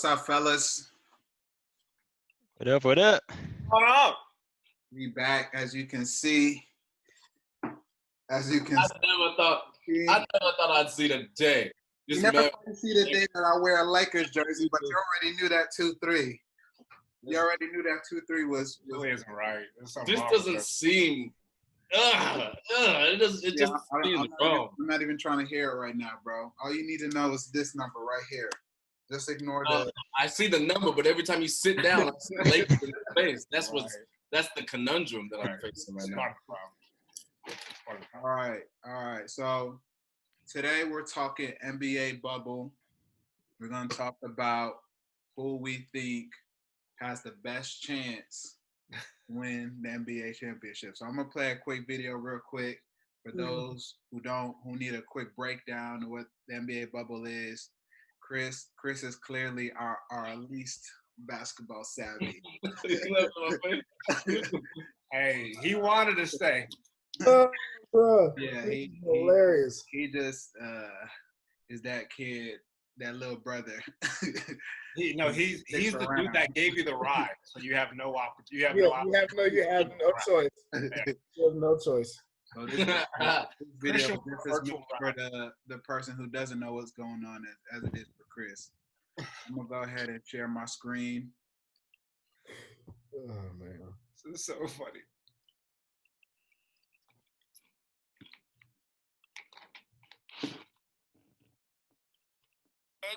What's up, fellas? What up? What up? Hold on. We back, as you can see. As you can I never thought I'd see the day. You never see the day that I wear a Lakers jersey, but you already knew that 2-3. You already knew that 2-3 was isn't right. This doesn't seem. It just seems wrong. I'm not even trying to hear it right now, bro. All you need to know is this number right here. Just ignore the. I see the number, but every time you sit down, I see the Lakers in your face. That's the conundrum that I'm facing right now. All right. So today we're talking NBA bubble. We're gonna talk about who we think has the best chance to win the NBA championship. So I'm gonna play a quick video real quick for those who need a quick breakdown of what the NBA bubble is. Chris is clearly our least basketball savvy. Hey, he wanted to stay. Bro, yeah, he's hilarious. He just is that kid, that little brother. He's the dude that gave you the ride, so you have no opportunity. You have no choice. You have no choice. So this video is for the person who doesn't know what's going on as it is for Chris. I'm gonna go ahead and share my screen. Oh man, this is so funny.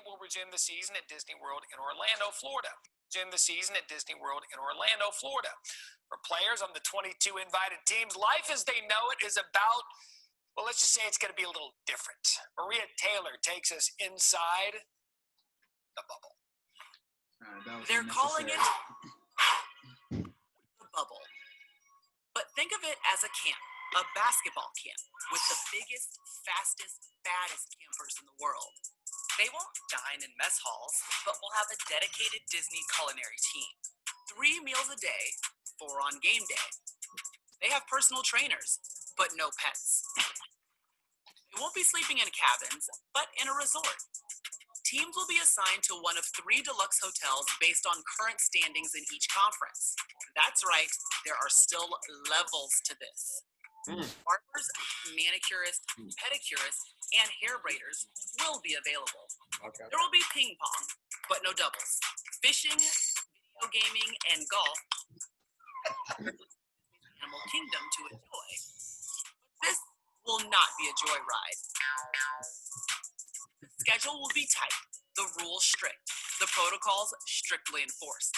Will resume the season at Disney World in Orlando, Florida. For players on the 22 invited teams, life as they know it is about, well, let's just say it's going to be a little different. Maria Taylor takes us inside the bubble. They're calling it the bubble. But think of it as a camp, a basketball camp, with the biggest, fastest, baddest campers in the world. They won't dine in mess halls, but will have a dedicated Disney culinary team. 3 meals a day, 4 on game day. They have personal trainers, but no pets. They won't be sleeping in cabins, but in a resort. Teams will be assigned to one of 3 deluxe hotels based on current standings in each conference. That's right, there are still levels to this. Barbers, manicurists, pedicurists, and hair braiders will be available. Okay. There will be ping pong, but no doubles. Fishing, video gaming, and golf. Animal Kingdom to enjoy. But this will not be a joyride. The schedule will be tight, the rules strict, the protocols strictly enforced.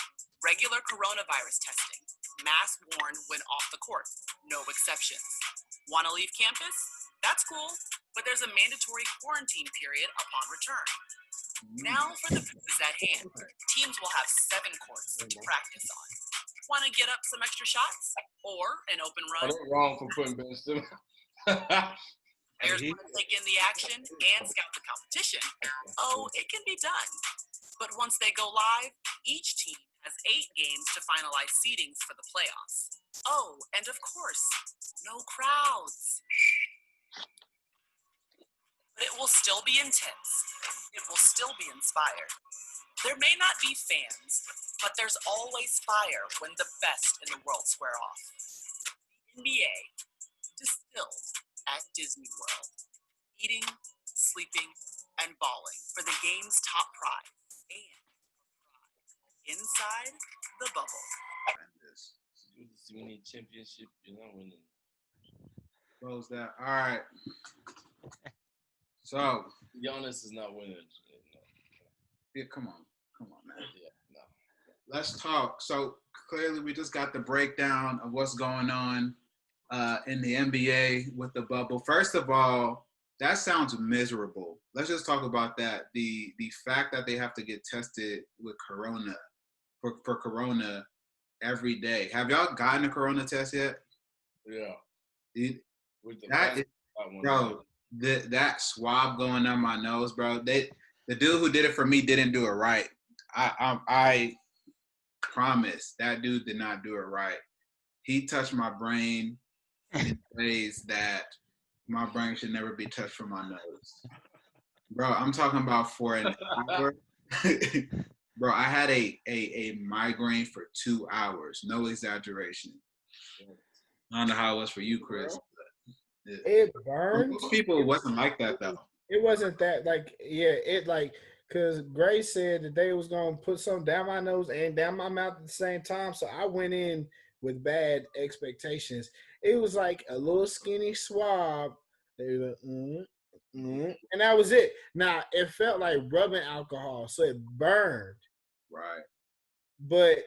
Regular coronavirus testing, mask worn when off the court, no exceptions. Want to leave campus? That's cool, but there's a mandatory quarantine period upon return. Now for the business at hand. Teams will have 7 courts to practice on. Want to get up some extra shots? Or an open run? I'm wrong for putting Ben Simmons. Players want to take in the action and scout the competition. Oh, it can be done. But once they go live, each team has 8 games to finalize seedings for the playoffs. Oh, and of course, no crowds. But it will still be intense. It will still be inspired. There may not be fans, but there's always fire when the best in the world square off. The NBA, distilled at Disney World. Eating, sleeping, and balling for the game's top prize. And inside the bubble. Winning championship, you're not winning. Close that. All right. So Giannis is not winning. Yeah, come on, man. Yeah, no. Let's talk. So clearly, we just got the breakdown of what's going on in the NBA with the bubble. First of all, that sounds miserable. Let's just talk about that. The fact that they have to get tested with corona for corona every day. Have y'all gotten a corona test yet? Yeah. That swab going on my nose, bro. The dude who did it for me didn't do it right. I promise that dude did not do it right. He touched my brain in ways that my brain should never be touched from my nose. Bro, I'm talking about for an hour. Bro, I had a migraine for 2 hours. No exaggeration. I don't know how it was for you, Chris. It For burned. most people, it wasn't like that though. It wasn't that because Grace said that they was gonna put something down my nose and down my mouth at the same time. So I went in with bad expectations. It was like a little skinny swab. They were like, and that was it. Now it felt like rubbing alcohol, so it burned, Right. but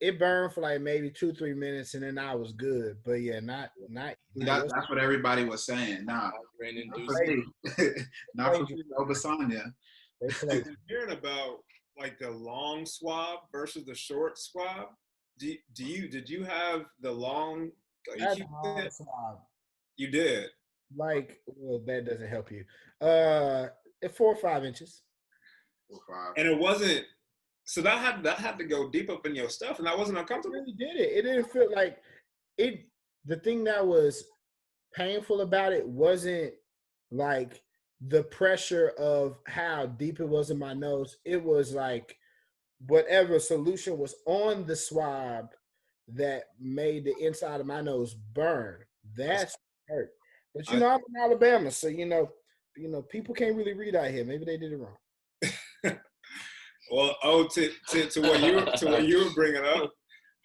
it burned for like maybe 2-3 minutes, and then I was good. But yeah, not. That's what everybody was saying. Nah, Brain not induced. for me. Not for me. Obasanya. They played. I'm hearing about like the long swab versus the short swab. Did you have the long? That's a long swab. You did. Like, well, that doesn't help you. 4 or 5 inches. And it wasn't. So that had to go deep up in your stuff, and that wasn't I uncomfortable. really did it. It didn't feel like it. The thing that was painful about it wasn't like the pressure of how deep it was in my nose. It was like whatever solution was on the swab that made the inside of my nose burn. That's hurt. But I'm in Alabama, so people can't really read out here. Maybe they did it wrong. Well, to what you were bringing up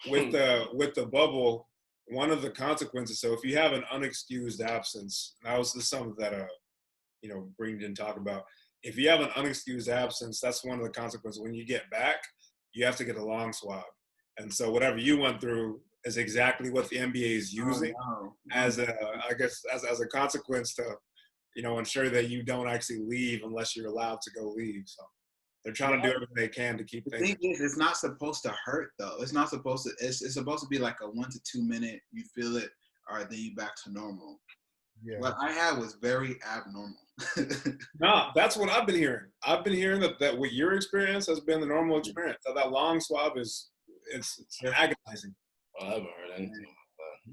with the bubble, one of the consequences. So if you have an unexcused absence, that was something that Breen didn't talk about. If you have an unexcused absence, that's one of the consequences. When you get back, you have to get a long swab, and so whatever you went through is exactly what the NBA is using as a consequence to ensure that you don't actually leave unless you're allowed to go leave. So they're trying to do everything they can to keep things. The thing is, it's not supposed to hurt though. It's not supposed to. It's supposed to be like a 1 to 2 minute. You feel it, all right, then you back to normal. Yeah. What I had was very abnormal. No, that's what I've been hearing. I've been hearing that what your experience has been the normal experience. That long swab it's agonizing. Well, I haven't heard anything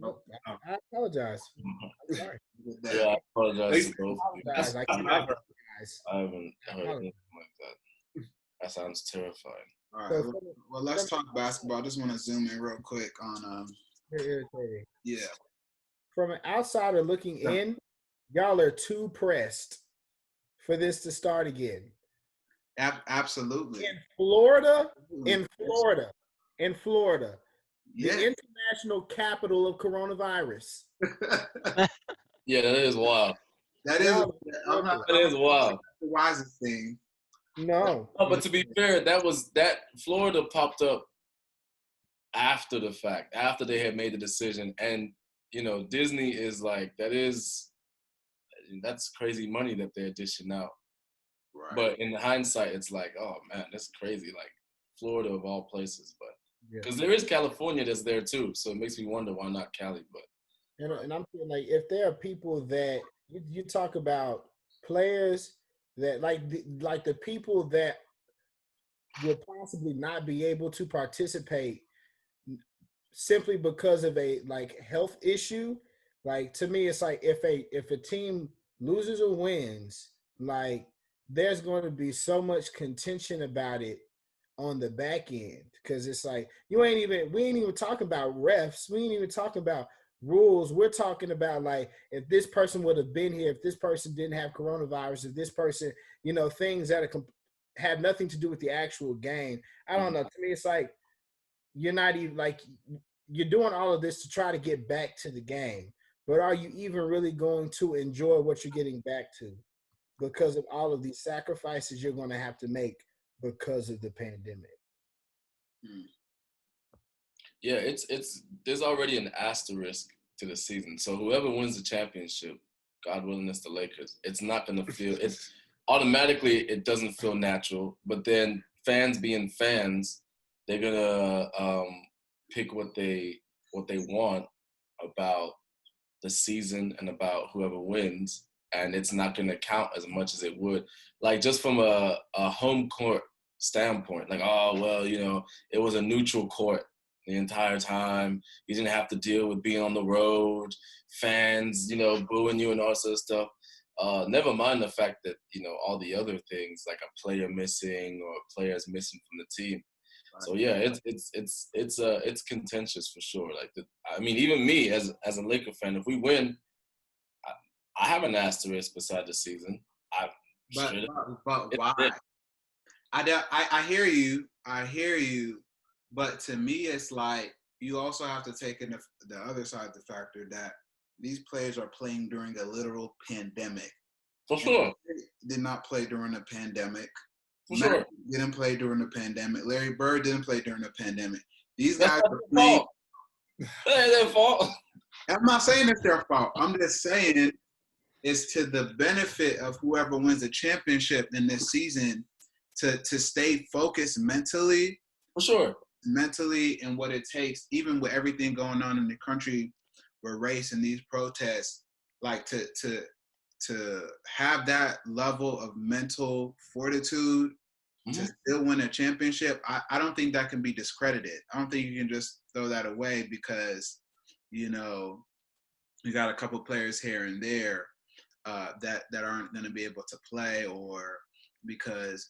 about I apologize. I'm sorry. that. Yeah, I apologize to both of you. Apologize. I I've can't heard. guys. I haven't heard anything like that. That sounds terrifying. All right. Well, let's talk basketball. I just want to zoom in real quick on Very irritating. yeah. From an outsider looking in, y'all are too pressed for this to start again. Absolutely. In Florida, Yeah. the international capital of coronavirus. Yeah, that is wild. That is. That is wild. The wisest thing. No. No, but to be fair, that Florida popped up after the fact, after they had made the decision, and Disney is like that's crazy money that they're dishing out. Right. But in hindsight, it's like, oh man, that's crazy. Like Florida of all places, but because there is California that's there too, so it makes me wonder why not Cali. But And I'm feeling like if there are people that you talk about players that like the people that will possibly not be able to participate simply because of a health issue, like to me it's like if a team loses or wins, like there's going to be so much contention about it on the back end, because it's like we ain't even talking about refs, we ain't even talking about rules. We're talking about like if this person would have been here, if this person didn't have coronavirus, if this person, things that have nothing to do with the actual game. I don't know. To me, it's like you're not even like you're doing all of this to try to get back to the game, but are you even really going to enjoy what you're getting back to because of all of these sacrifices you're going to have to make because of the pandemic? yeah, it's there's already an asterisk to the season. So whoever wins the championship, God willing, it's the Lakers. It's not going to feel it's automatically it doesn't feel natural. But then fans being fans, they're gonna pick what they want about the season and about whoever wins, and it's not going to count as much as it would. Like just from a home court standpoint, like it was a neutral court the entire time. You didn't have to deal with being on the road, fans, booing you and all that sort of stuff. Never mind the fact that, all the other things like a player missing or players missing from the team. So yeah, it's contentious for sure. Like even me as a Laker fan, if we win, I have an asterisk beside the season. But why? I hear you, but to me it's like you also have to take in the other side of the factor that these players are playing during a literal pandemic. For sure. Did not play during the pandemic. For sure. Didn't play during the pandemic. Larry Bird didn't play during the pandemic. These That's guys not are their playing. fault. That ain't their fault. I'm not saying it's their fault. I'm just saying it's to the benefit of whoever wins the championship in this season to stay focused mentally. For sure. Mentally and what it takes, even with everything going on in the country with race and these protests, like to have that level of mental fortitude to still win a championship, I don't think that can be discredited. I don't think you can just throw that away because, you got a couple players here and there that aren't going to be able to play, or because,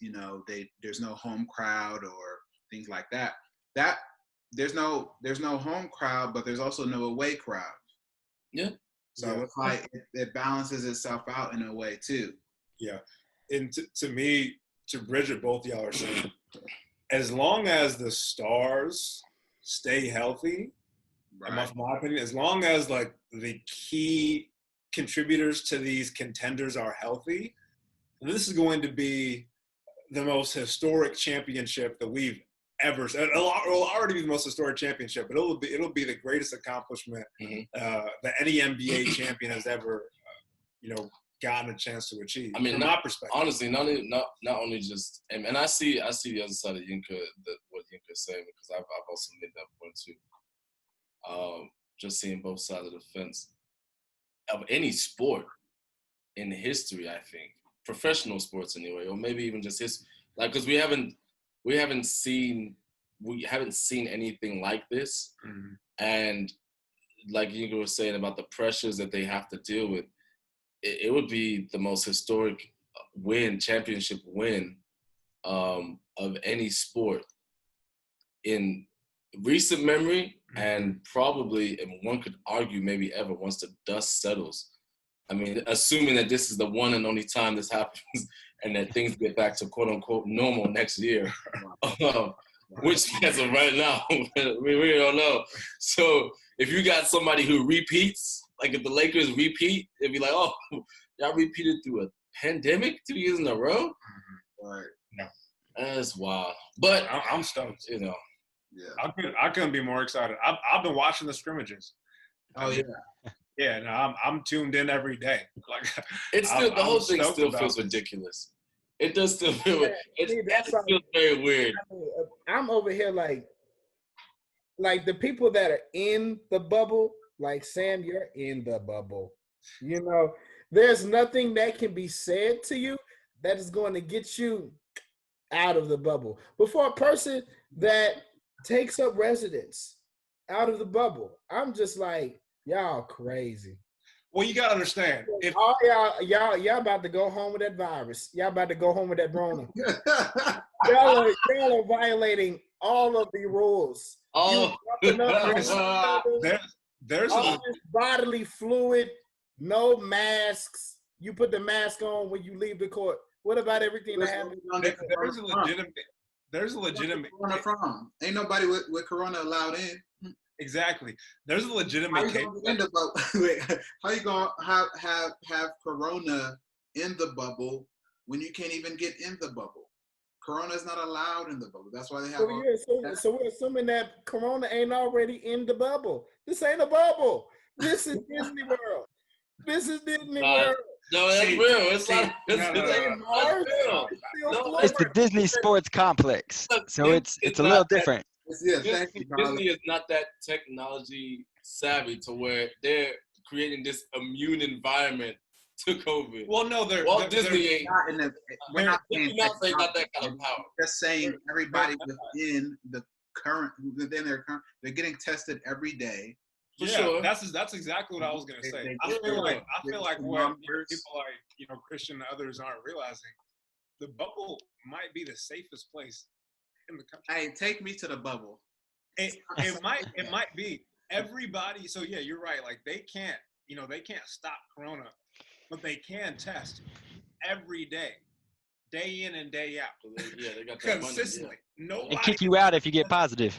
there's no home crowd or things like that. That there's no home crowd, but there's also no away crowd. Yeah. So it's like it balances itself out in a way too. Yeah, and to me, to bridge what both y'all are saying, as long as the stars stay healthy, Right. in my opinion, as long as like the key contributors to these contenders are healthy, this is going to be the most historic championship that we've ever. It'll already be the most historic championship, but it'll be the greatest accomplishment that any NBA champion has ever, gotten a chance to achieve. I mean, from my perspective, honestly, not only just, and I see the other side of Yinka, what Yinka's saying, because I've also made that point too. Just seeing both sides of the fence of any sport in history, I think, professional sports anyway, or maybe even just history, like, because we haven't seen anything like this. And like you were saying about the pressures that they have to deal with, it would be the most historic championship win of any sport in recent memory, and probably, and one could argue, maybe ever, once the dust settles. I mean, assuming that this is the one and only time this happens and that things get back to quote unquote normal next year, which as of right now, we really don't know. So if you got somebody who repeats, like if the Lakers repeat, it'd be like, oh, y'all repeated through a pandemic 2 years in a row? Right. No. That's wild. But I'm stoked. Yeah. I couldn't be more excited. I've been watching the scrimmages. Oh yeah. Yeah, no, I'm tuned in every day. Like, it's still the whole thing still feels ridiculous. It does still feel it feels very weird. I'm over here like the people that are in the bubble, like Sam, you're in the bubble. There's nothing that can be said to you that is going to get you out of the bubble. But for a person that takes up residence out of the bubble, I'm just like, y'all crazy. Well, you gotta understand. If y'all about to go home with that virus. Y'all about to go home with that Rona. y'all are violating all of the rules. there's all this bodily fluid, no masks. You put the mask on when you leave the court. What about everything that happened? There's a legitimate. Corona from? Ain't nobody with Corona allowed in. Exactly. There's a legitimate case. How you gonna have Corona in the bubble when you can't even get in the bubble? Corona is not allowed in the bubble. That's why they have. So we're assuming that Corona ain't already in the bubble. This ain't a bubble. This is Disney World. This is Disney World. No, that's real. It's like it's the Disney Sports Complex, so it's a little different. Disney is not that technology savvy to where they're creating this immune environment to COVID. Well, no, Walt Disney ain't. We're not saying not that kind of power. Just saying everybody within their current, they're getting tested every day. For sure. That's exactly what I was gonna say. I feel like what people like Christian and others aren't realizing, the bubble might be the safest place in the country. Hey, take me to the bubble. It might be everybody. So yeah, you're right. Like they can't stop Corona, but they can test every day in and day out. Yeah, they got that consistently. Money, Nobody And kick you out if you get positive.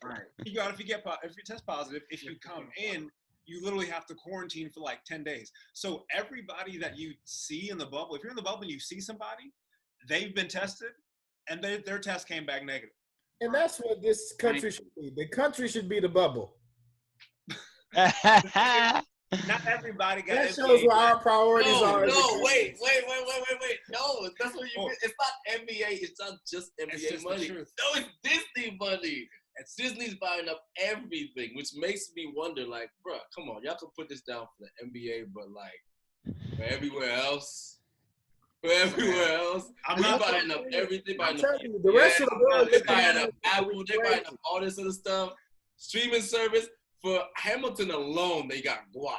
Right. If you test positive, if you come in, you literally have to quarantine for like 10 days. So everybody that you see in the bubble, if you're in the bubble and you see somebody, they've been tested and their test came back negative. And that's what this country should be. The country should be the bubble. Not everybody got that shows where our priorities are. No, wait. No, that's what you. It's not NBA. It's not just NBA money. No, it's Disney money. Disney's buying up everything, which makes me wonder, like, bro, come on, y'all can put this down for the NBA, but like, for everywhere else, I'm not buying up everything. I'm telling you, the rest of the world they're buying up Apple, they're buying up all this other stuff. Streaming service for Hamilton alone, they got guap.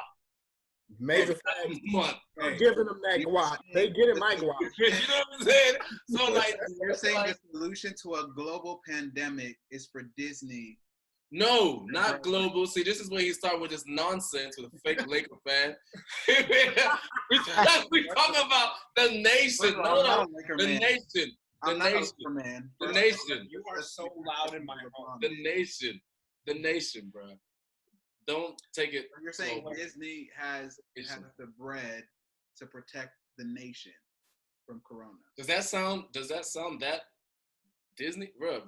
Major month. I'm giving them that guap. They getting my guap. You know what I'm saying? So like, you're saying the solution to a global pandemic is for Disney. No, not global. See, this is where he started with this nonsense with a fake Laker fan. we talk about the nation. No, the nation. The nation. The nation. You are so loud in my home. The nation, bro. Don't take it. You're saying Disney has the bread to protect the nation from Corona. Does that sound that Disney, bro?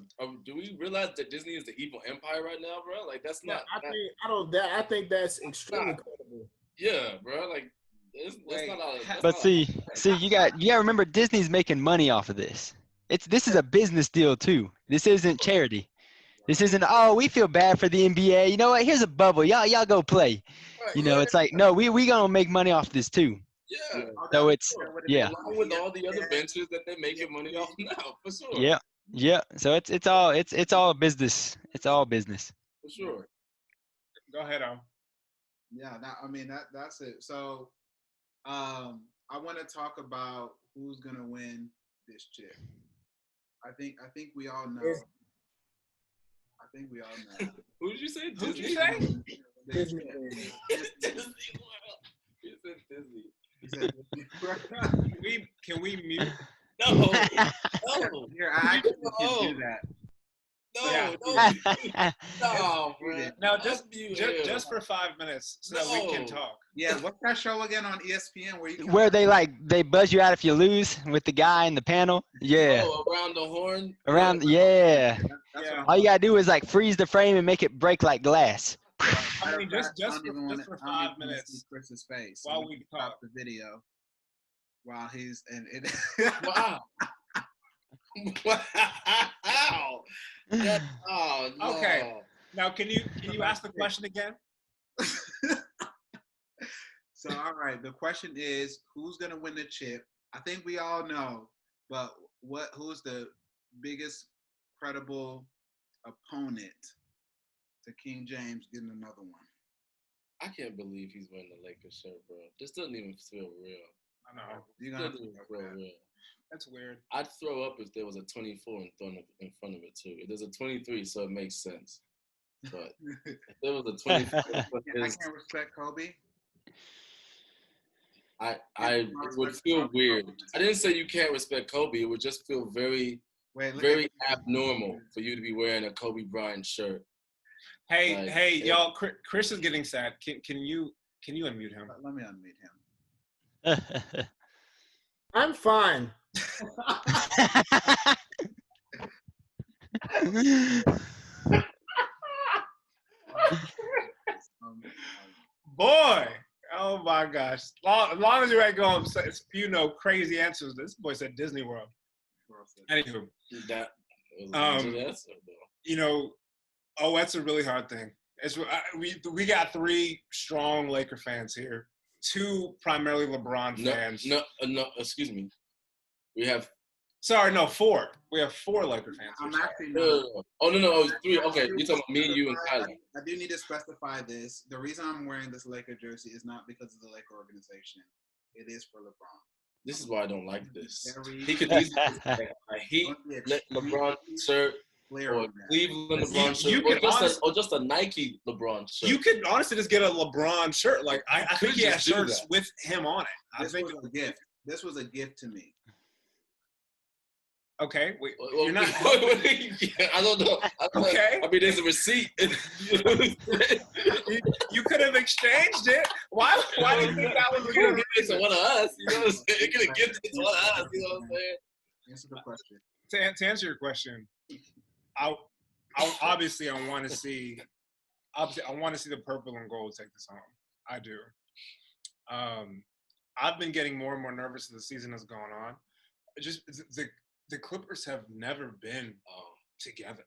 Do we realize that Disney is the evil empire right now, bro? Like that's not. I think that's extremely credible. Yeah, bro. Like that's not all. But see, you got to remember Disney's making money off of this. This is a business deal too. This isn't charity. This isn't, we feel bad for the NBA. You know what? Here's a bubble. Y'all go play. Right, it's like, no, we going to make money off this too. Yeah. So it's, yeah. Along with all the other ventures that they're making money off now, for sure. Yeah. Yeah. So it's all business. It's all business. For sure. Go ahead, Yeah. That's it. So I want to talk about who's going to win this chip. I think we all know. Who did you say? Who did you say? Disney. Disney World. You said Disney. Can we mute? No. Here, I actually can do that. No, bro. Now just for 5 minutes so that we can talk. Yeah, what's that show again on ESPN where they buzz you out if you lose with the guy in the panel? Yeah. Oh, around the horn. Yeah. Yeah. All you gotta do is like freeze the frame and make it break like glass. I mean, just for 5 minutes. Chris's face while we stop the video. While he's and wow. Wow. Oh, no. Okay. Now, can you ask the question again? So, all right. The question is, who's gonna win the chip? I think we all know, but who's the biggest credible opponent to King James getting another one? I can't believe he's wearing the Lakers shirt, bro. This doesn't even feel real. I know. You're gonna feel real. That's weird. I'd throw up if there was a 24 in front of it too. There's a 23, so it makes sense. But if there was a 24, I can't respect Kobe. It would feel weird. I didn't say you can't respect Kobe. It would just feel very abnormal for you to be wearing a Kobe Bryant shirt. Hey, y'all! Chris is getting sad. Can you unmute him? Let me unmute him. I'm fine. Boy, oh my gosh! As long as you ain't going, crazy answers. This boy said Disney World. Anywho, that was that's a really hard thing. We got 3 strong Laker fans here, 2 primarily LeBron fans. No, excuse me. We have Sorry, no, 4. We have 4 Laker fans. I'm Sorry. actually No. Oh no, it was 3. Okay, you're talking about me, you, and Kyler. I do need to specify this. The reason I'm wearing this Laker jersey is not because of the Laker organization. It is for LeBron. This is why I don't like this. Very- He could easily a Heat LeBron shirt Clear or on that. Cleveland LeBron shirt You or just a Nike LeBron shirt. You could honestly just get a LeBron shirt. Like I You think could he has just do shirts that. with him on it. I This think. was a gift. This was a gift to me. Okay, wait, Well, you're not. I don't know. Okay. I mean, there's a receipt. You could have exchanged it. Why do you think that was You can good? give it to one of us. You know what I'm saying? You could have given it to one of us. You know what I'm saying? Answer the question. To answer your question, I obviously I want to see the purple and gold take this home. I do. I've been getting more and more nervous as the season has gone on. Just the Clippers have never been together.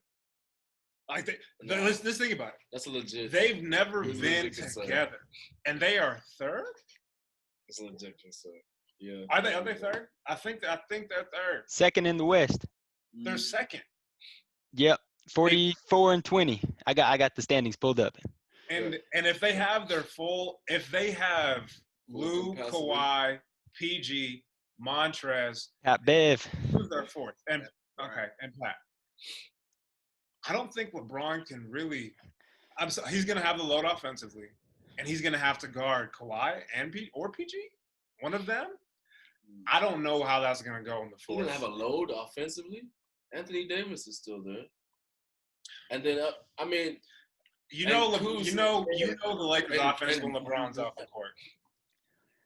Like let's think about it. That's a legit. They've never It's been legit concern. together, and they are third. It's a legit concern. Yeah. Are they third? I think they're third. Second in the West. They're second. Yep. 44 and 20. I got the standings pulled up. And if they have Lou, capacity. Kawhi, PG, Montrez, Pat Bev. who's their fourth? And Pat. I don't think LeBron can really. He's going to have the load offensively, and he's going to have to guard Kawhi and PG, one of them. I don't know how that's going to go in the He's fourth. gonna have a load offensively. Anthony Davis is still there, and then I mean, You know and the Lakers and- offense when LeBron's off the court.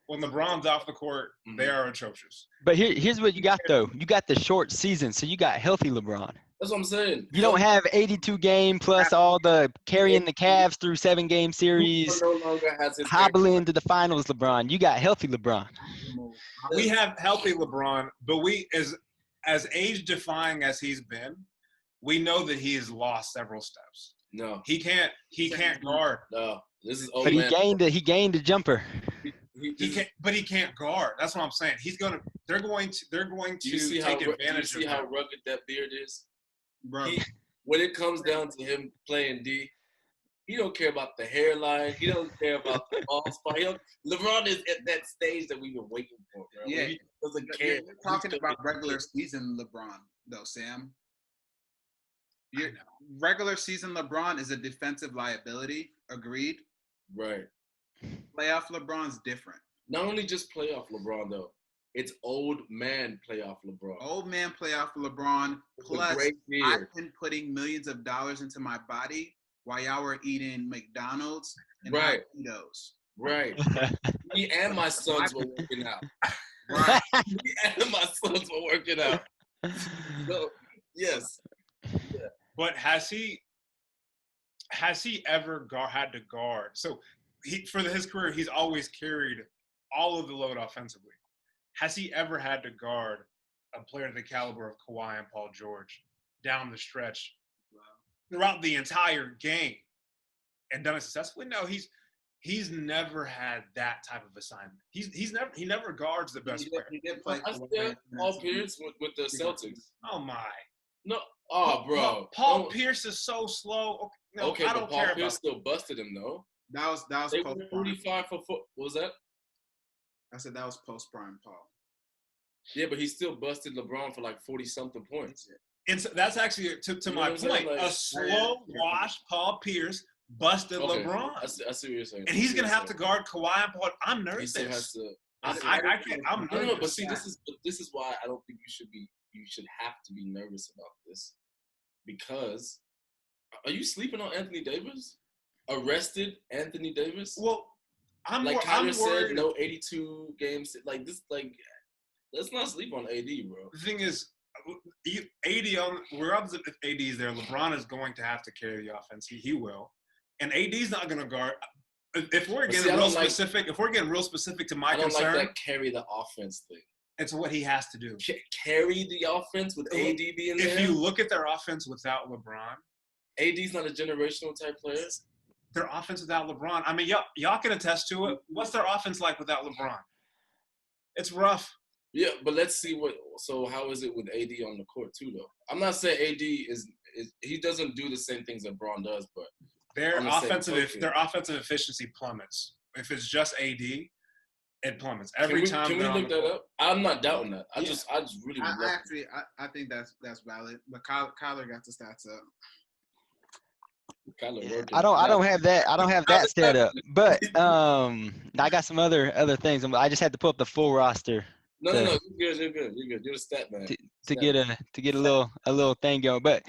When LeBron's off the court, they are atrocious. But here's what you got, though. You got the short season, so you got healthy LeBron. that's what I'm saying. You don't have 82 game plus all the carrying the Cavs through 7-game series, No longer has his hobbling to the finals LeBron. You got healthy LeBron. We have healthy LeBron, but we as age defying as he's been, we know that he has lost several steps. No, He can't guard. no. This is old But man. he gained a jumper. He can't guard. That's what I'm saying. They're going to You see how take advantage you see of how him. rugged that beard is. Bro, When it comes down to him playing D, he don't care about the hairline. He don't care about the ball spot. LeBron is at that stage that we've been waiting for, bro. Yeah. He doesn't you're care. talking about regular season LeBron, though, Sam. Regular season LeBron is a defensive liability. Agreed. Right. Playoff LeBron's different. Not only just playoff LeBron though, it's old man playoff LeBron. Old man playoff LeBron. With a Plus, great I've beard. been putting millions of dollars into my body while y'all were eating McDonald's and Right. Cheetos. Right. Me and my sons were working out. Right. Me and my sons were working out. So, yes. But has he ever had to guard? So his career, he's always carried all of the load offensively. Has he ever had to guard a player of the caliber of Kawhi and Paul George down the stretch throughout the entire game and done it successfully? No, he's never had that type of assignment. He never guards the best player. He did play. I still Paul Pierce with the Celtics. Oh my. No. Oh, bro. Paul Don't- Pierce is so slow. No, okay, I but don't Paul care Pierce about. still busted him though. That was They post were prime. 45 for foot. What was that? I said that was post prime Paul. Yeah, but he still busted LeBron for like 40-something points. And so that's actually to You know my what I'm saying? point. Like- A slow wash Paul Pierce busted Okay. LeBron, I see what you're saying. and he's gonna have to guard Kawhi and Paul. I'm He nervous. still has to. I can't. I'm No, nervous. no, but see, this is why I don't think you should have to be nervous about this, because are you sleeping on Anthony Davis? Arrested Anthony Davis? Well, I'm like I'm Kyler worried. said, no 82 games. Like this, like let's not sleep on AD, bro. The thing is, AD on regardless if AD is there, LeBron is going to have to carry the offense. He will, and AD's not going to guard. If we're But see, getting I real don't like- specific, if we're getting real specific to my I don't concern, like that carry the offense thing. it's what he has to do. Carry the offense with AD being there. If you look at their offense without LeBron, AD's not a generational type player. their offense without LeBron. I mean, y'all can attest to it. What's their offense like without LeBron? It's rough. Yeah, but let's see what. So how is it with AD on the court too, though? I'm not saying AD is he doesn't do the same things that Braun does, but Their on the same offensive token. efficiency plummets. If it's just AD, it plummets Can every we, time. can we they're on look the that court. up? I'm not doubting that. I Yeah. just really would I love. actually, I think that's valid. But Kyler got the stats up. Kyler Yeah, working. I don't have that. I don't have that stat up. But I got some other things. I just had to pull up the full roster No, to you're good. You're the stat man. to get a little thing going. But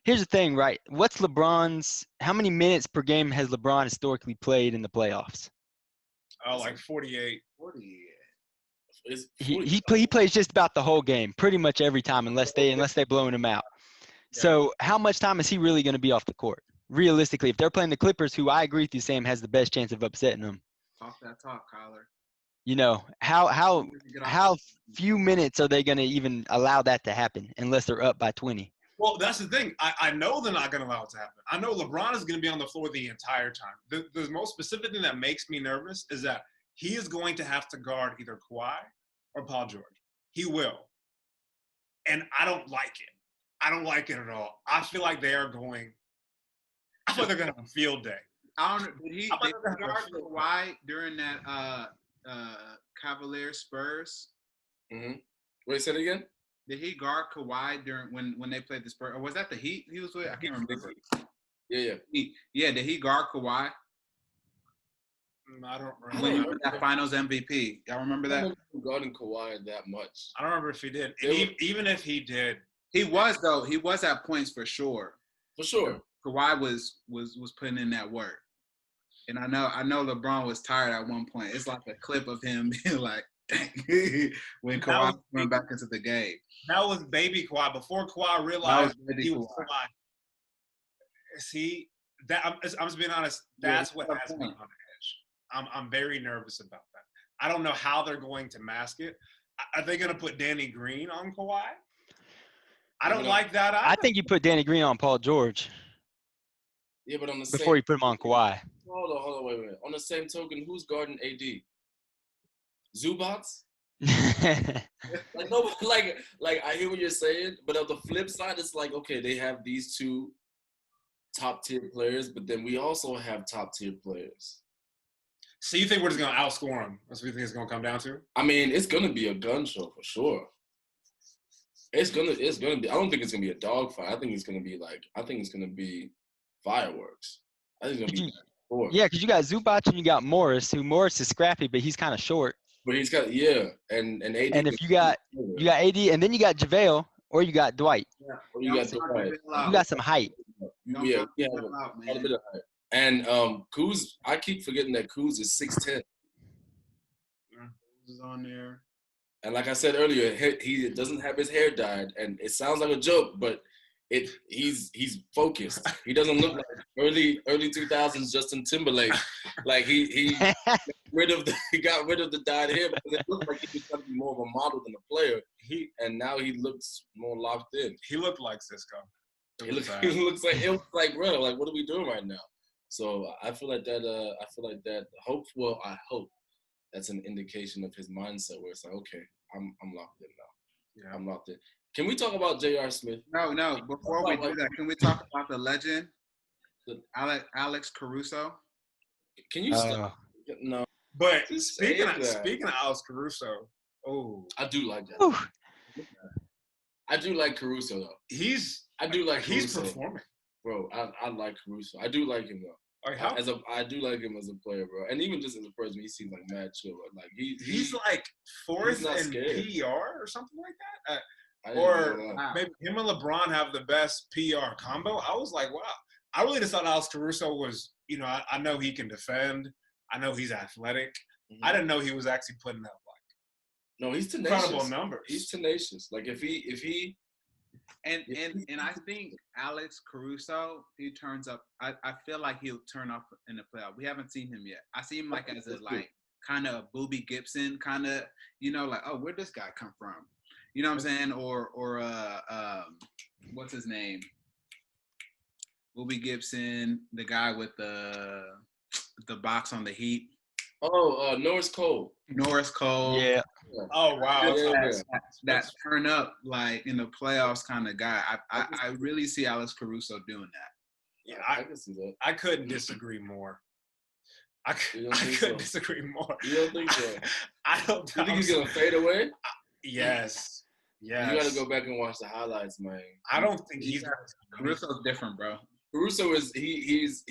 here's the thing, right? What's LeBron's? How many minutes per game has LeBron historically played in the playoffs? Oh, like 48. 40. He plays just about the whole game, pretty much every time, unless they blowing him out. Yeah. So how much time is he really going to be off the court? Realistically, if they're playing the Clippers, who I agree with you, Sam, has the best chance of upsetting them. Talk that talk, Kyler. You know, how few minutes are they going to even allow that to happen unless they're up by 20? Well, that's the thing. I know they're not going to allow it to happen. I know LeBron is going to be on the floor the entire time. The most specific thing that makes me nervous is that he is going to have to guard either Kawhi or Paul George. He will. And I don't like it. I don't like it at all. I feel like they're going to have a field day. I don't know. Did he guard Kawhi during that Cavaliers Spurs? Mm-hmm. Wait, say it again. Did he guard Kawhi during when they played the Spurs? Or was that the Heat he was with? I can't remember. Yeah. Did he guard Kawhi? I don't When he remember. was that Finals MVP, y'all remember I that? don't remember guarding Kawhi that much. I don't remember if he did. And even if he did, He was though. He was at points for sure. For sure. Kawhi was putting in that work, and I know LeBron was tired at one point. It's like a clip of him being like, dang, when Kawhi went back into the game. that was baby Kawhi. Before Kawhi realized baby he was Kawhi. Kawhi. See, I'm just being honest. That's what has me on edge. I'm very nervous about that. I don't know how they're going to mask it. Are they going to put Danny Green on Kawhi? I don't like that either. I think you put Danny Green on Paul George Yeah, but on the before you put him on Kawhi. Hold on, wait. On the same token, who's guarding AD? Zubac? Like no, like I hear what you're saying, but on the flip side, it's like okay, they have these two top tier players, but then we also have top tier players. So you think we're just going to outscore them? That's what you think it's going to come down to? I mean, it's gonna be a gun show for sure. It's gonna be. I don't think it's gonna be a dogfight. I think it's gonna be fireworks. I think it's gonna be. Yeah, because you got Zubac and you got Morris, who Morris is scrappy, but he's kind of short. But he's got and AD. And if you got AD, and then you got JaVale or you got Dwight. Yeah. Or you got Dwight. You got some height. Yeah, quite a bit of height. And Kuz, I keep forgetting that Kuz is 6'10". Is on there. And like I said earlier, he doesn't have his hair dyed, and it sounds like a joke, but he's focused. He doesn't look like early 2000s Justin Timberlake. Like he got rid of the dyed hair because it looked like he was trying to be more of a model than a player. And now he looks more locked in. He looked like Cisco. He looks like bro, like what are we doing right now? So I feel like that. I hope that's an indication of his mindset where it's like, okay, I'm locked in now. Yeah, I'm locked in. Can we talk about J.R. Smith? No. Before we do that, can we talk about the legend, Alex Caruso? Can you stop? No. But speaking of Alex Caruso, I do like that. I do like Caruso though. He's performing, bro. I like Caruso. I do like him though. I do like him as a player, bro. And even just as a person, he seems like mad chill. Like he's like fourth in PR or something like that. Maybe him and LeBron have the best PR combo. I was like, wow. I really just thought Alex Caruso was, I know he can defend. I know he's athletic. Mm-hmm. I didn't know he was actually putting up no, he's tenacious. Incredible numbers. He's tenacious. Like if he. And I think Alex Caruso, he turns up. I feel like he'll turn up in the playoff. We haven't seen him yet. I see him like as a kind of Boobie Gibson, kind of like, oh, where'd this guy come from? You know what I'm saying? Or what's his name? Boobie Gibson, the guy with the box on the Heat. Norris Cole. Norris Cole. Yeah. Oh wow. Yeah. That turn up like in the playoffs kind of guy. I really see Alex Caruso doing that. Yeah, I can see that. I couldn't disagree more. I You don't think couldn't so? disagree more. You don't think so? I don't. You think he's gonna fade away? Yes. Yes. You gotta go back and watch the highlights, man. I don't think he's. Caruso's different, bro. Caruso is he's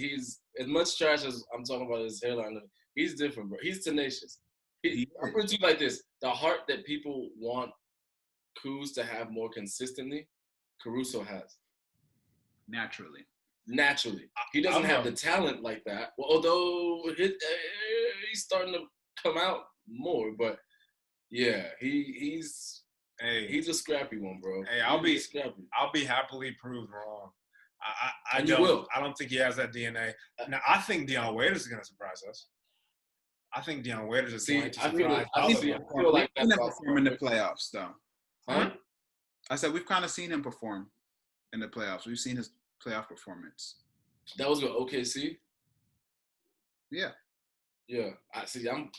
as much trash as I'm talking about his hairline. He's different, bro. He's tenacious. I'm putting it like this: the heart that people want Kuz to have more consistently, Caruso has. Naturally. He doesn't have the talent like that. Well, although he's starting to come out more, but yeah, he's a scrappy one, bro. Hey, scrappy. I'll be happily proved wrong. I And you don't. will. I don't think he has that DNA. Now I think Dion Waiters is going to surprise us. I think Dion Waiters is going to I surprise feel like We've seen that's him perform in the playoffs, though. Huh? I said we've kind of seen him perform in the playoffs. We've seen his playoff performance. That was with OKC. Yeah. Yeah, I see. I'm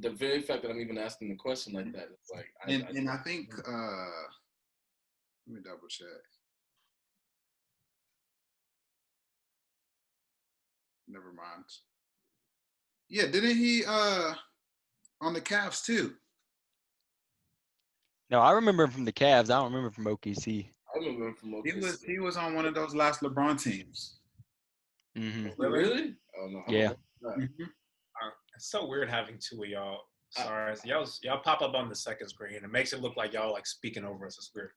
the very fact that I'm even asking the question like that. It's like, And I think let me double check. Never mind. Yeah, didn't he on the Cavs too? No, I remember him from the Cavs. I don't remember from OKC. I remember him from OKC. He was on one of those last LeBron teams. Mm-hmm. Really? Oh no. Yeah. It's so weird having two of y'all. Sorry, y'all pop up on the second screen. It makes it look like y'all like speaking over us. It's weird.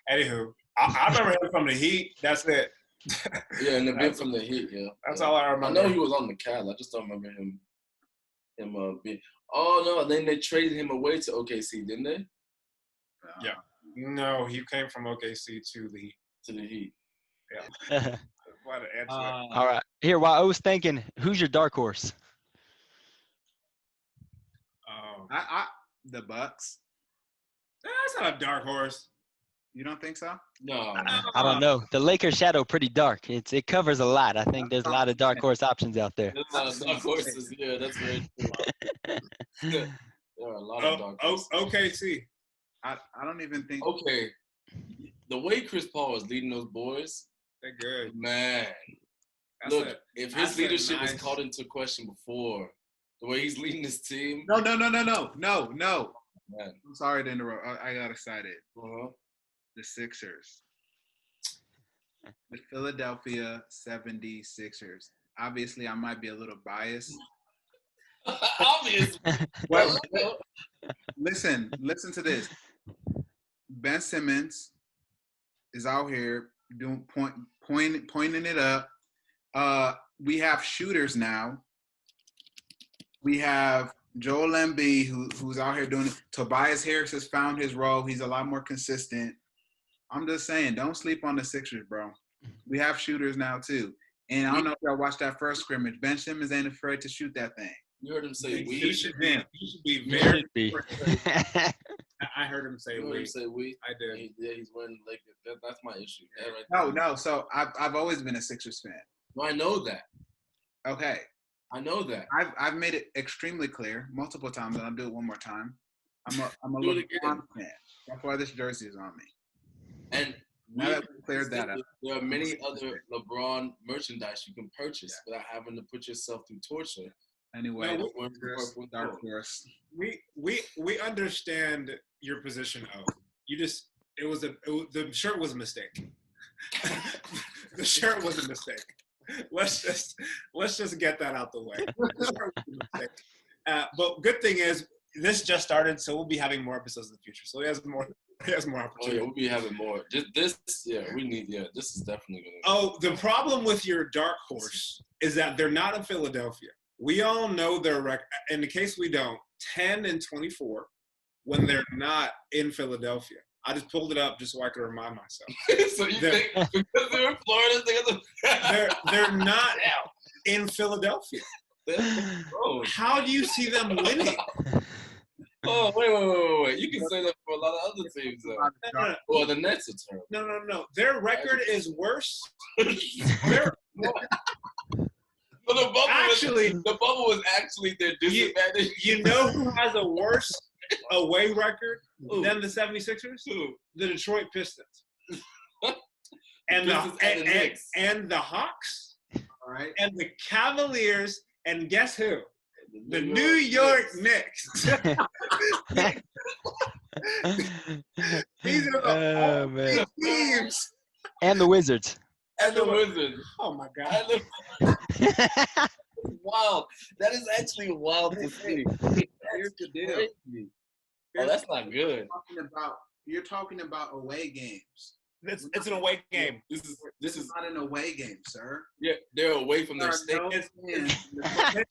Anywho, I remember him from the Heat. That's it. Yeah, and the bit from the Heat. Yeah, that's all I remember. I know he was on the Cavs. I just don't remember him being. Oh no! Then they traded him away to OKC, didn't they? Yeah. No, he came from OKC to the Heat. To the Heat. Yeah. What an answer. All right. Here, while I was thinking, who's your dark horse? The Bucks. That's not a dark horse. You don't think so? No. I don't know. The Lakers shadow pretty dark. It covers a lot. I think there's a lot of dark horse options out there. There's a lot of dark horses. Yeah, that's very true. There are a lot of dark horses. OKC. I don't even think. Okay. The way Chris Paul is leading those boys, they're good. Man. Look, if his leadership was called into question before, the way he's leading his team. No. Man. I'm sorry to interrupt. I got excited. Uh-huh. The Sixers. The Philadelphia 76ers. Obviously, I might be a little biased. Obviously. Well, listen to this. Ben Simmons is out here doing pointing it up. We have shooters now. We have Joel Embiid who's out here doing it. Tobias Harris has found his role. He's a lot more consistent. I'm just saying, don't sleep on the Sixers, bro. We have shooters now too. And I don't know if y'all watched that first scrimmage. Ben Simmons ain't afraid to shoot that thing. You heard him say we. He should be very. I heard him say You heard we. him say we. I did. He's wearing the Lakers. That's my issue. That right there. No. So I've always been a Sixers fan. No, I know that. Okay. I know that. I've made it extremely clear multiple times, and I'll do it one more time. I'm a Do it LeBron again. fan. That's why this jersey is on me. And Now that we cleared that up. there are many other LeBron merchandise you can purchase without having to put yourself through torture. Anyway, No, dark horse. We understand your position. The shirt was a mistake. The shirt was a mistake. Let's just get that out the way. The shirt was a mistake. But good thing is this just started, so we'll be having more episodes in the future. So he has more Oh yeah, opportunity. we'll be having more. Just this, we need. Yeah, this is definitely gonna. Oh, the problem with your dark horse is that they're not in Philadelphia. We all know their record. In the case we don't, 10-24 when they're not in Philadelphia. I just pulled it up just so I could remind myself. So you think because they're in Florida, they're not in Philadelphia. Oh, How do you see them winning? oh, wait. You can say that for a lot of other teams, though. Well, the Nets are terrible. No. Their record is worse. Look the bubble Actually- the bubble was actually their disadvantage. You know who has a worse away record Who? than the 76ers? Who? The Detroit Pistons. And Pistons and the Knicks. and the Hawks All right. and the Cavaliers, and guess who? The New York Knicks. These are the Oh, only man. teams. And the Wizards. And the Wizards. Oh my God. And the Wild. That is actually wild to see. Here's the deal. Crazy. Oh, that's not good. You're talking about away games. It's an away game. This This is is not an away game, sir. yeah. They're away from their There are state. no fans.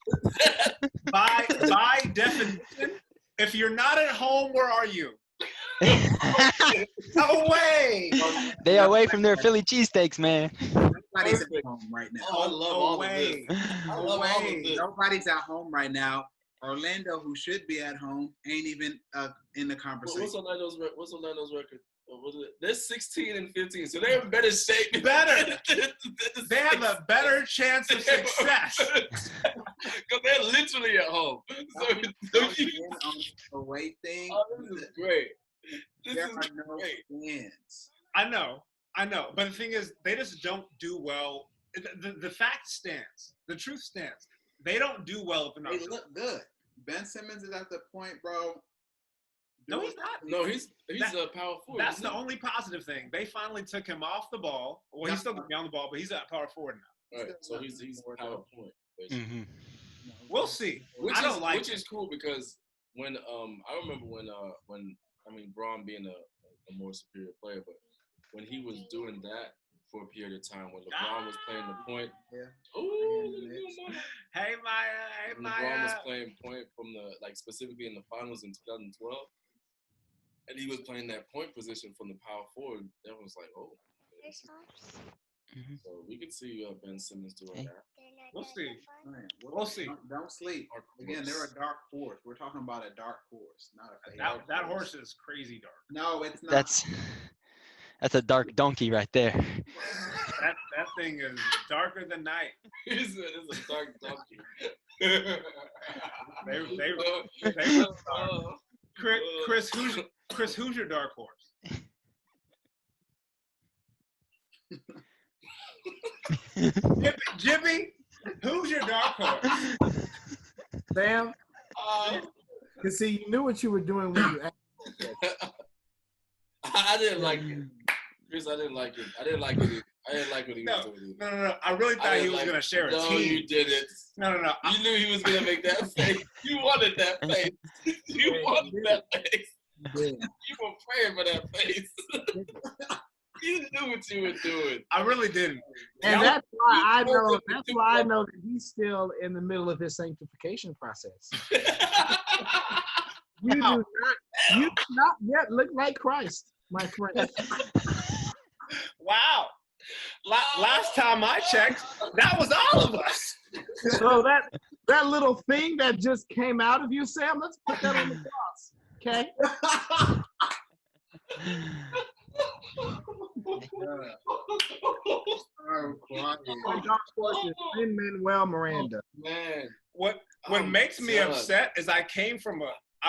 By definition, if you're not at home, where are you? Away. They away from their Philly cheesesteaks, man. Nobody's at home right now. Oh, I love all of Away. this. I love all of Away. this. Nobody's at home right now. Orlando, who should be at home, ain't even in the conversation. What's Orlando's record? Was it? They're 16 and 15, so they're in better shape. Better. They have a better chance of success. Because they're literally at home. So On the away thing, oh, this is great. This there is are no great. fans. I know. But the thing is, they just don't do well. The fact stands. The truth stands. They don't do well if they're not. They look good. Ben Simmons is at the point, bro. No, he's not. No, he's That- a power forward. That's isn't the only positive thing. They finally took him off the ball. Well, he's still going to be on the ball, but he's at power forward now. he? Right. So he's power point. basically. Hmm. We'll see. Which I don't is like which it. is cool because when I remember when Braun being a more superior player, but when he was doing that for a period of time when LeBron was playing the point. Yeah. Ooh, Hey, Maya. Hey, when LeBron was Maya. playing point from the specifically in the finals in 2012, and he was playing that point position from the power forward. Everyone was like, oh. So we could see Ben Simmons doing that. We'll see. Man, We'll see. Don't sleep. Dark Again, horse. they're a dark horse. We're talking about a dark horse, not a fake. That horse is crazy dark. No, it's not. That's a dark donkey right there. That thing is darker than night. It's a dark donkey. They were dark. Chris, who's your dark horse? Jimmy, who's your dark horse? Sam, cause see, you knew what you were doing when you asked. I didn't like it. Chris, I didn't like it. I didn't like it. I didn't like what he was doing. No. I really thought he was going to share a No, team. you didn't. No. You knew he was going to make that face. You wanted that face. You wanted that face. You were praying for that face. You knew what you were doing. I really didn't. And that's why I know. you That's took why I that- know that he's still in the middle of his sanctification process. You do not yet look like Christ, my friend. Wow. Last time I checked, that was all of us. So that little thing that just came out of you, Sam, let's put that on the cross, okay? Oh, quiet. My dark horse is Lin-Manuel Miranda. Man. What I'm makes me done. upset is I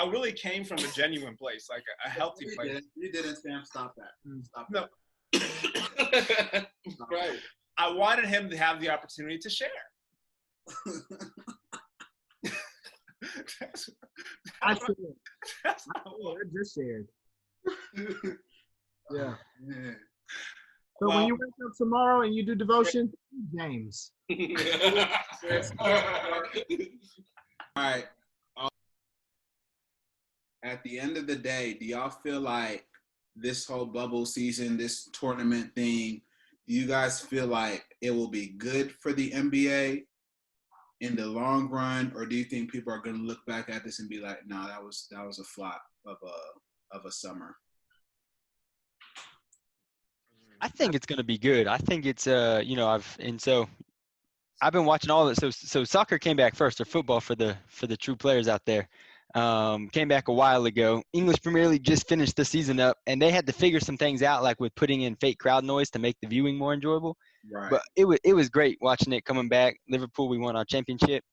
really came from a genuine place, like a healthy place. You didn't, Sam. Stop that. Stop that. No, Right. I wanted him to have the opportunity to share. I shared. That's I just shared. Yeah. Yeah. So Well- when you wake up tomorrow and you do devotion, James. All right. At the end of the day, do y'all feel like this whole bubble season, this tournament thing, do you guys feel like it will be good for the NBA in the long run, or do you think people are going to look back at this and be like, "No, that was a flop of a summer"? I think it's going to be good. I think it's I've been watching all of it. So soccer came back first, or football for the true players out there. Came back a while ago. English Premier League just finished the season up, and they had to figure some things out, like with putting in fake crowd noise to make the viewing more enjoyable. Right. But it was great watching it coming back. Liverpool, we won our championship.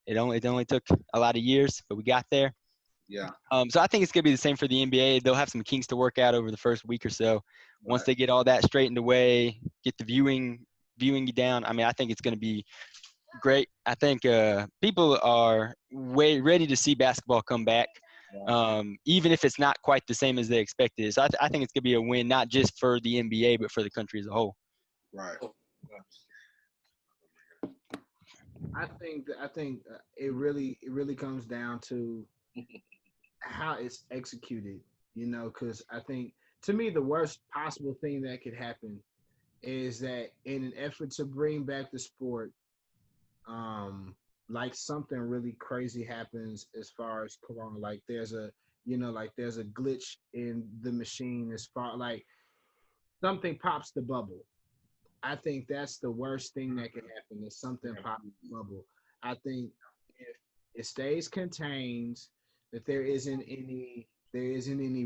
It only took a lot of years, but we got there. Yeah. So I think it's gonna be the same for the NBA. They'll have some kinks to work out over the first week or so. Once Right. they get all that straightened away, get the viewing down. I mean, I think it's gonna be great. I think people are way ready to see basketball come back, even if it's not quite the same as they expected. So I think it's gonna be a win, not just for the NBA, but for the country as a whole. Right. I think it really comes down to how it's executed, because I think, to me, the worst possible thing that could happen is that in an effort to bring back the sport, like something really crazy happens as far as Corona. Like there's a glitch in the machine, as far like something pops the bubble. I think that's the worst thing that could happen, is something pops the bubble. I think if it stays contained, that there isn't any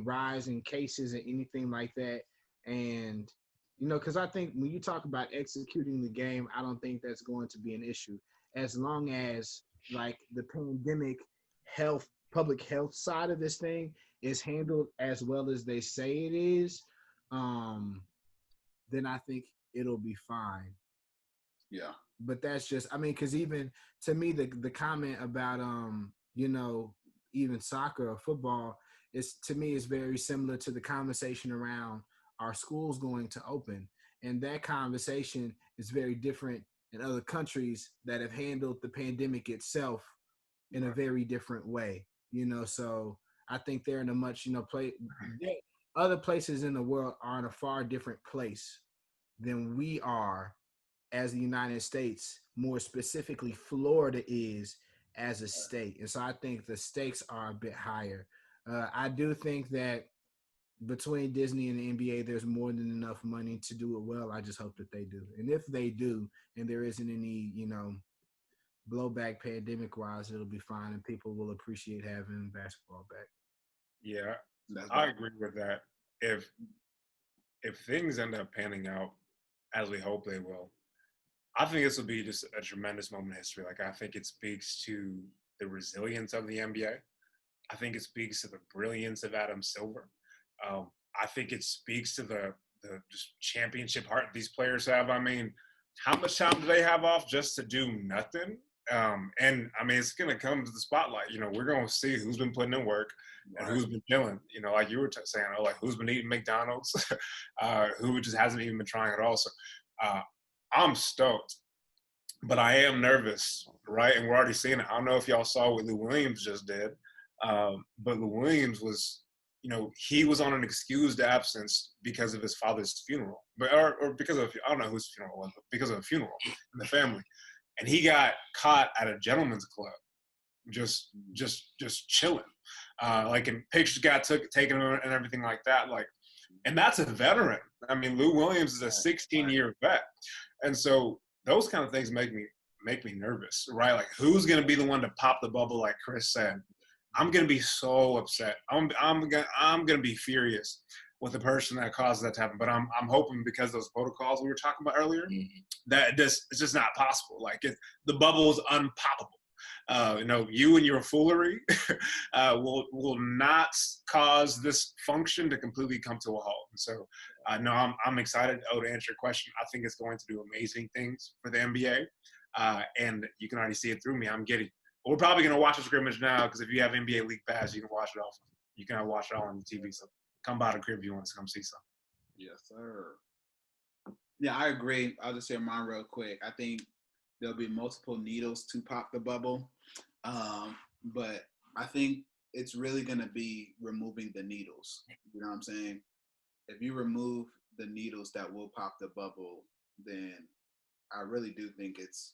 rise in cases or anything like that. And because I think when you talk about executing the game, I don't think that's going to be an issue, as long as like the pandemic public health side of this thing is handled as well as they say it is. Then I think it'll be fine. Yeah. But that's just, I mean, because even to me, the comment about even soccer or football is, to me, is very similar to the conversation around our schools going to open, and that conversation is very different in other countries that have handled the pandemic itself in a very different way. So I think they're in a much other places in the world are in a far different place than we are as the United States, more specifically Florida is as a state. And so I think the stakes are a bit higher. I do think that between Disney and the NBA, there's more than enough money to do it well. I just hope that they do. And if they do, and there isn't any, blowback pandemic-wise, it'll be fine, and people will appreciate having basketball back. Yeah, I agree with that. If things end up panning out as we hope they will, I think this will be just a tremendous moment in history. Like, I think it speaks to the resilience of the NBA. I think it speaks to the brilliance of Adam Silver. I think it speaks to the just championship heart these players have. I mean, how much time do they have off just to do nothing? And I mean, it's going to come to the spotlight. We're going to see who's been putting in work and who's been killing. Like you were saying, like who's been eating McDonald's, who just hasn't even been trying at all. So I'm stoked, but I am nervous, right? And we're already seeing it. I don't know if y'all saw what Lou Williams just did, but Lou Williams was, he was on an excused absence because of his father's funeral, or because of, I don't know whose funeral it was, but because of a funeral in the family. And he got caught at a gentleman's club, just chilling. Like, and pictures got taken and everything like that. Like, and that's a veteran. I mean, Lou Williams is a 16-year vet. And so those kind of things make me nervous, right? Like, who's going to be the one to pop the bubble, like Chris said? I'm going to be so upset. I'm going to be furious with the person that caused that to happen. But I'm hoping, because those protocols we were talking about earlier, that it's just not possible. Like, the bubble is unpoppable. You and your foolery will not cause this function to completely come to a halt. And so, no, I'm excited. To answer your question, I think it's going to do amazing things for the NBA. And you can already see it through me. I'm giddy. We're probably going to watch a scrimmage now, because if you have NBA League Pass, you can watch it all. You can watch it all on the TV. So come by the crib if you want to come see some. Yes, sir. Yeah, I agree. I'll just say mine real quick. I think there'll be multiple needles to pop the bubble. But I think it's really going to be removing the needles. You know what I'm saying? If you remove the needles that will pop the bubble, then I really do think because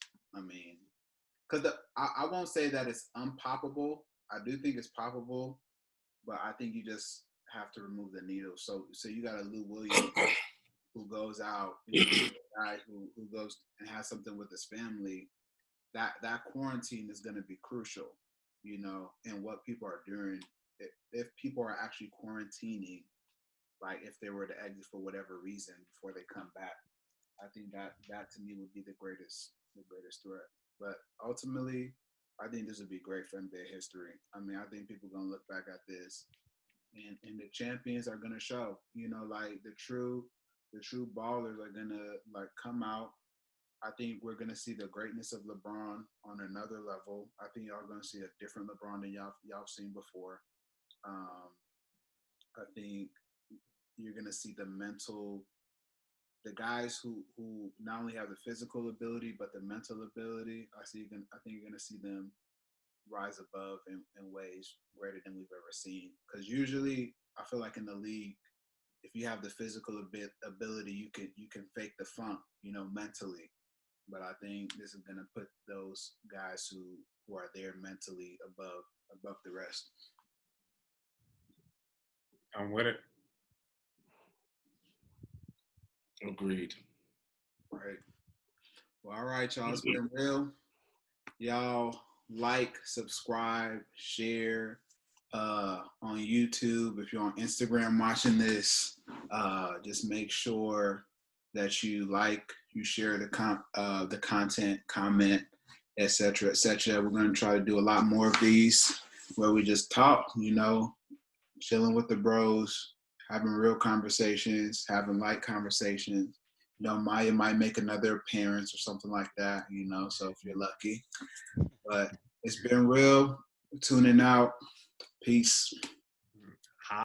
I won't say that it's unpoppable. I do think it's poppable, but I think you just have to remove the needles. So you got a Lou Williams who goes out, a guy who goes and has something with his family. That quarantine is going to be crucial. you know, and what people are doing. If people are actually quarantining, like if they were to exit for whatever reason before they come back, I think that to me would be the greatest threat. But ultimately, I think this would be great for NBA history. I mean, I think people are gonna look back at this, and the champions are gonna show. You know, like the true ballers are gonna like come out. I think we're gonna see the greatness of LeBron on another level. I think y'all are gonna see a different LeBron than y'all seen before. I think you're gonna see the guys who not only have the physical ability but the mental ability. I think you're gonna see them rise above in ways greater than we've ever seen. Because usually, I feel like in the league, if you have the physical ability, you can fake the funk, you know, mentally. But I think this is gonna put those guys who are there mentally above the rest. I'm with it. Agreed. Right. Well, all right, y'all. It's been real. Y'all like, subscribe, share on YouTube. If you're on Instagram watching this, just make sure that you like, you share the content, comment, etc., etc. We're going to try to do a lot more of these where we just talk, you know, chilling with the bros, having real conversations, having light conversations. You know, Maya might make another appearance or something like that, you know, so if you're lucky. But it's been real. Tuning out. Peace.